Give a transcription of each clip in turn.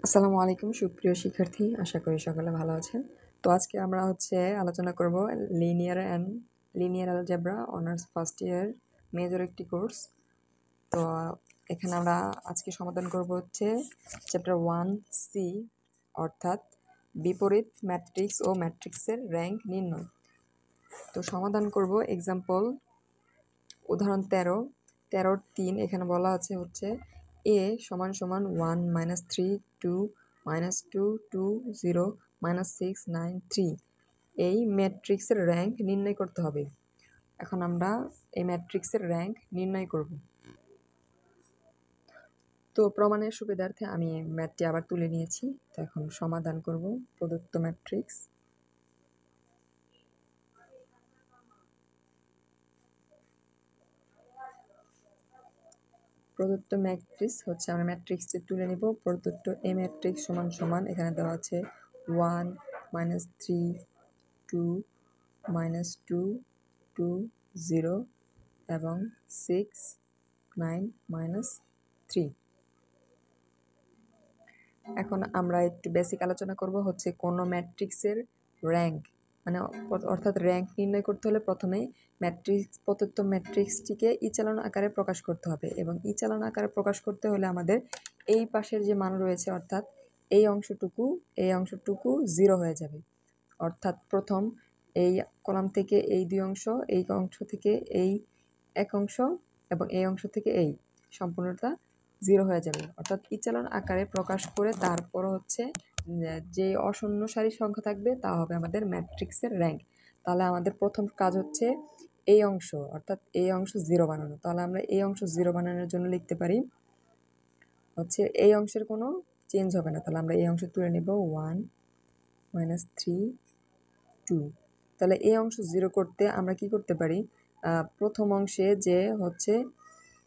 আসসালামু আলাইকুম সুপ্রিয় শিক্ষার্থী, আশা করি সকলে ভালো আছেন। তো আজকে আমরা আলোচনা করব linear algebra honours first year major একটি কোর্স। তো এখানে আমরা আজকে সমাধান করব চ্যাপ্টার 1C, অর্থাৎ বিপরীত ম্যাট্রিক্স ও ম্যাট্রিক্সের র্যাঙ্ক নির্ণয়। তো সমাধান করব এক্সাম্পল উদাহরণ 13-3। এখানে বলা আছে a সমান সমান 1 -3 2 -2 2 0 -6 9 3 এই ম্যাট্রিক্সের র্যাঙ্ক নির্ণয় করতে হবে। এখন আমরা এই ম্যাট্রিক্সের র্যাঙ্ক নির্ণয় করব। তো প্রমাণের সুবিধার্থে আমি ম্যাথটি আবার তুলে নিয়েছি। তো এখন সমাধান করব প্রদত্ত ম্যাট্রিক্স। প্রদত্ত ম্যাট্রিক্স আমরা ম্যাট্রিক্সটি তুলে নিব। প্রদত্ত এ ম্যাট্রিক্স সমান সমান এখানে দেওয়া আছে 1 -3 2 -2 2 0 এবং 6 9 -3। এখন আমরা একটু বেসিক আলোচনা করব কোনো ম্যাট্রিক্সের র্যাঙ্ক, অর্থাৎ র্যাঙ্ক নির্ণয় করতে হলে প্রথমে প্রদত্ত ম্যাট্রিক্সটিকে ইচালন আকারে প্রকাশ করতে হবে, এবং ইচালন আকারে প্রকাশ করতে হলে আমাদের এই পাশের যে মান রয়েছে, অর্থাৎ এই অংশটুকু 0 হয়ে যাবে। অর্থাৎ প্রথম এই কলাম থেকে এই দুই অংশ, এই অংশ থেকে এই এক অংশ এবং এই অংশ থেকে এই সম্পূর্ণটা 0 হয়ে যাবে। অর্থাৎ ইচালন আকারে প্রকাশ করে তারপর যে অশূন্য সারি সংখ্যা থাকবে তা হবে আমাদের ম্যাট্রিক্সের র্যাঙ্ক। তাহলে আমাদের প্রথম কাজ এই অংশ, অর্থাৎ এই অংশ 0 বানানো। তাহলে আমরা এই অংশ 0 বানানোর জন্য লিখতে পারি এই অংশের কোনো চেঞ্জ হবে না। তাহলে আমরা এই অংশ তুলে নেব 1 -3 2। তাহলে এই অংশ 0 করতে আমরা কি করতে পারি, প্রথম অংশে যে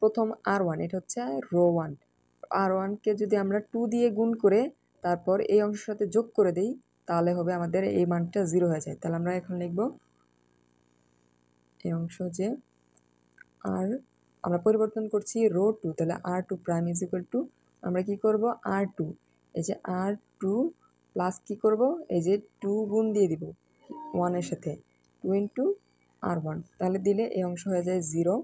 প্রথম R1, এটা রো 1, R1কে যদি আমরা 2 দিয়ে গুণ করে তারপর এই অংশের সাথে যোগ করে দিই, তাহলে হবে আমাদের এই মানটা 0 হয়ে যায়। তাহলে আমরা এখন লিখব এই অংশ আমরা পরিবর্তন করছি রো 2, তাহলে R2 prime is equal to আমরা কি করব R2, এই যে R2 প্লাস কি করব, এই যে 2 গুণ দিয়ে দিব 1 এর সাথে 2 ইন্টু R1, তাহলে দিলে এই অংশ হয়ে যায় 0।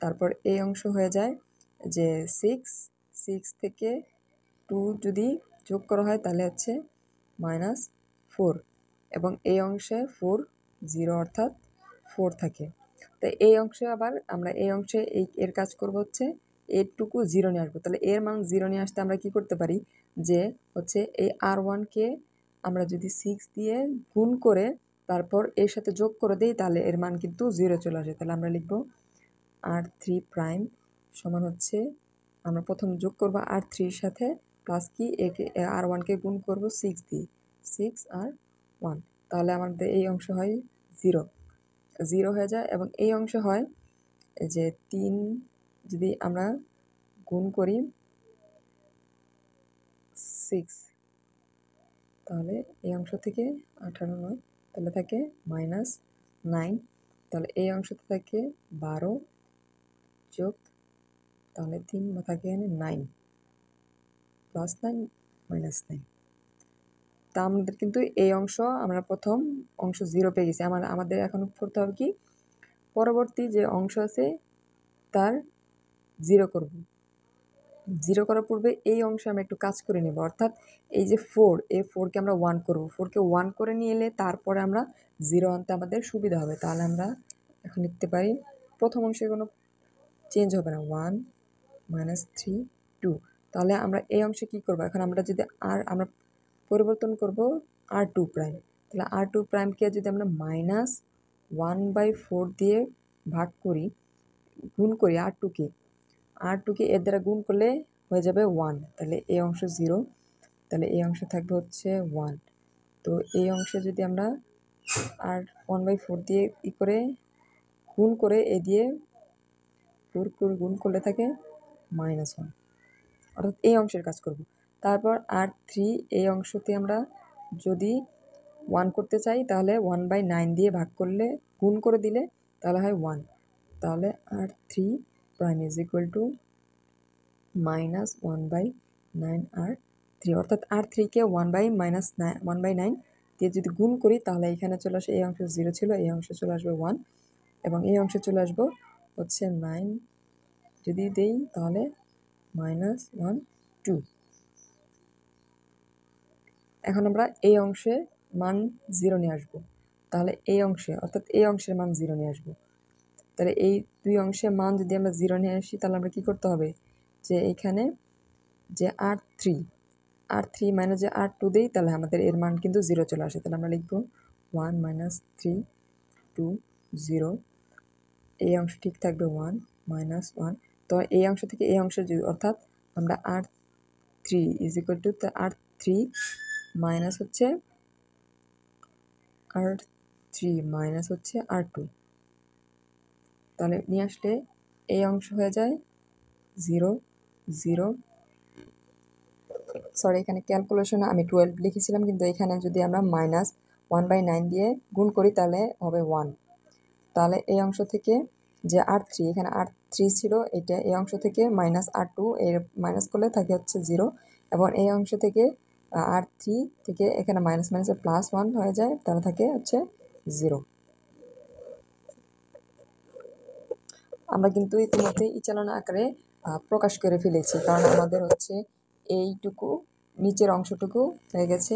তারপর এই অংশ হয়ে যায় যে 6 থেকে 2 যদি যোগ করা হয় তাহলে -4, এবং এই অংশে 4 0 অর্থাৎ 4 থাকে। তো এই অংশে আবার আমরা এর কাজ করব এরটুকু 0 নিয়ে আসবো। তাহলে এর মান 0 নিয়ে আসতে আমরা কি করতে পারি, যে এই R1কে আমরা যদি 6 দিয়ে গুণ করে তারপর এর সাথে যোগ করে দিই, তাহলে এর মান কিন্তু 0 চলে আসে। তাহলে আমরা লিখব R3 প্রাইম সমান আমরা প্রথম যোগ করব R3 এর সাথে প্লাস কি R1কে গুণ করব 6 দিয়ে, 6 আর 1, তাহলে আমাদের এই অংশ হয় 0 হয়ে যায়। এবং এই অংশ হয় যে 3 যদি আমরা গুণ করি 6, তাহলে এই অংশ থেকে 18 নয়, তাহলে থাকে -9, তাহলে এই অংশতে থাকে 12 যোগ, তাহলে 3 থাকে 9 +9 -9। তা আমাদের কিন্তু এই অংশ আমরা প্রথম অংশ 0 পেয়ে গেছি। আমাদের এখন করতে হবে কি, পরবর্তী যে অংশ আছে তার 0 করব। 0 করার পূর্বে এই অংশে আমরা একটু কাজ করে নেব, অর্থাৎ এই যে 4, এই 4কে আমরা 1 করব। 4কে 1 করে নিয়ে এলে তারপরে আমরা 0 আনতে আমাদের সুবিধা হবে। তাহলে আমরা এখন লিখতে পারি প্রথম অংশে কোনো চেঞ্জ হবে না, 1 -3 2। তাহলে আমরা এই অংশে কি করব, এখন আমরা যদি আমরা পরিবর্তন করব R2 প্রাইম। তাহলে R2 প্রাইমকে যদি আমরা -1/4 দিয়ে ভাগ করি, গুণ করি R2কে এর দ্বারা গুণ করলে হয়ে যাবে 1, তাহলে এই অংশ 0, তাহলে এই অংশ থাকবে 1। তো এই অংশে যদি আমরা আর 1/4 দিয়ে করে গুণ করে এ দিয়ে 4 গুণ করলে থাকে -1, অর্থাৎ এই অংশের কাজ করব। তারপর R3 এই অংশতে আমরা যদি 1 করতে চাই তাহলে 1/9 দিয়ে ভাগ করলে গুণ করে দিলে তাহলে হয় 1, তাহলে R3 prime is equal to -1/9 R3। R3 অর্থাৎ R3কে 1/9 দিয়ে যদি গুণ করি তাহলে এখানে চলে আসে এই অংশে 0 ছিল, এই অংশে চলে আসবে 1 এবং এই অংশে চলে আসবো হচ্ছে 9 যদি দেই তাহলে -1 2। এখন আমরা এই অংশে মান 0 নিয়ে আসবো, তাহলে এই অংশে অর্থাৎ এই অংশের মান 0 নিয়ে আসবো। তাহলে এই দুই অংশের মান যদি আমরা 0 নিয়ে আসি তাহলে আমরা কী করতে হবে, যে এইখানে যে R3 মাইনাস যে R2 দিই তাহলে আমাদের এর মান কিন্তু 0 চলে আসে। তাহলে আমরা লিখবো 1 - 3 2 0, এই অংশ ঠিক থাকবে 1 - 1। তো এই অংশ থেকে এই অংশের অর্থাৎ আমরা R3 = R3 মাইনাস হচ্ছে R2, তাহলে নিয়ে আসলে এই অংশ হয়ে যায় 0 0। সরি, এখানে ক্যালকুলেশনে আমি 12 লিখেছিলাম, কিন্তু এখানে যদি আমরা -1/9 দিয়ে গুণ করি তাহলে হবে 1। তাহলে এই অংশ থেকে যে R3, এখানে R3 ছিল এটা, এই অংশ থেকে -R2 এর মাইনাস করলে থাকে হচ্ছে 0 এবং এই অংশ থেকে R3 থেকে এখানে মাইনাস মাইনাসে +1 হয়ে যায়, তাহলে থাকে হচ্ছে 0। আমরা কিন্তু ইতিমধ্যে ইচালন আকারে প্রকাশ করে ফেলেছি, কারণ আমাদের হচ্ছে এইটুকু নিচের অংশটুকু হয়ে গেছে।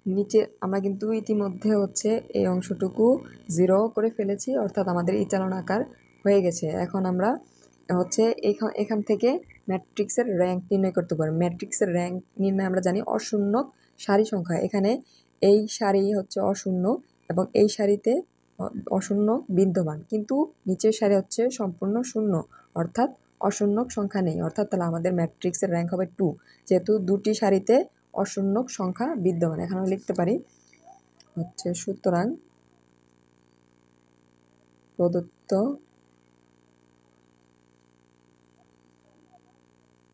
নিচে আমরা কিন্তু ইতিমধ্যে হচ্ছে এই অংশটুকু 0 করে ফেলেছি, অর্থাৎ আমাদের ইচালন আকার হয়ে গেছে। এখন আমরা হচ্ছে এখান থেকে ম্যাট্রিক্সের র্যাঙ্ক নির্ণয় করতে পারি। ম্যাট্রিক্সের র্যাঙ্ক নির্ণয় আমরা জানি অশূন্যক সারি সংখ্যা। এখানে এই সারি হচ্ছে অশূন্য এবং এই সারিতে অশূন্য বিদ্যমান, কিন্তু নিচের সারি হচ্ছে সম্পূর্ণ শূন্য, অর্থাৎ অশূন্যক সংখ্যা নেই। অর্থাৎ তাহলে আমাদের ম্যাট্রিক্সের র্যাঙ্ক হবে 2, যেহেতু দুটি সারিতে অশূন্যক সংখ্যা বিদ্যমান। এখানে আমরা লিখতে পারি হচ্ছে সুতরাং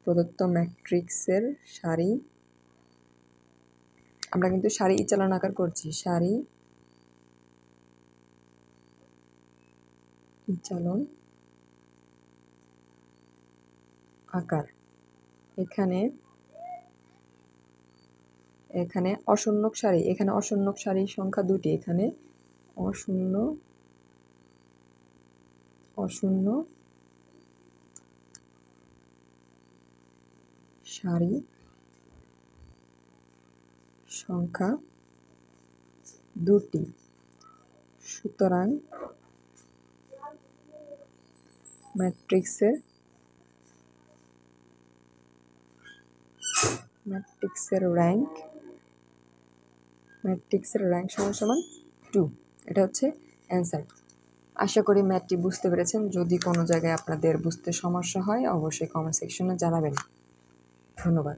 প্রদত্ত ম্যাট্রিক্সের সারি, আমরা কিন্তু সারি ইচালন আকার করছি, সারি ইচালন আকার। এখানে অশূন্যক সারি, এখানে অশূন্যক সারির সংখ্যা 2টি, এখানে অশূন্য সারি সংখ্যা 2টি। সুতরাং ম্যাট্রিক্সের র্যাঙ্ক সমান 2। এটা হচ্ছে অ্যান্সার। আশা করি ম্যাথটি বুঝতে পেরেছেন। যদি কোনো জায়গায় আপনাদের বুঝতে সমস্যা হয় অবশ্যই কমেন্ট সেকশনে জানাবেন। ধন্যবাদ।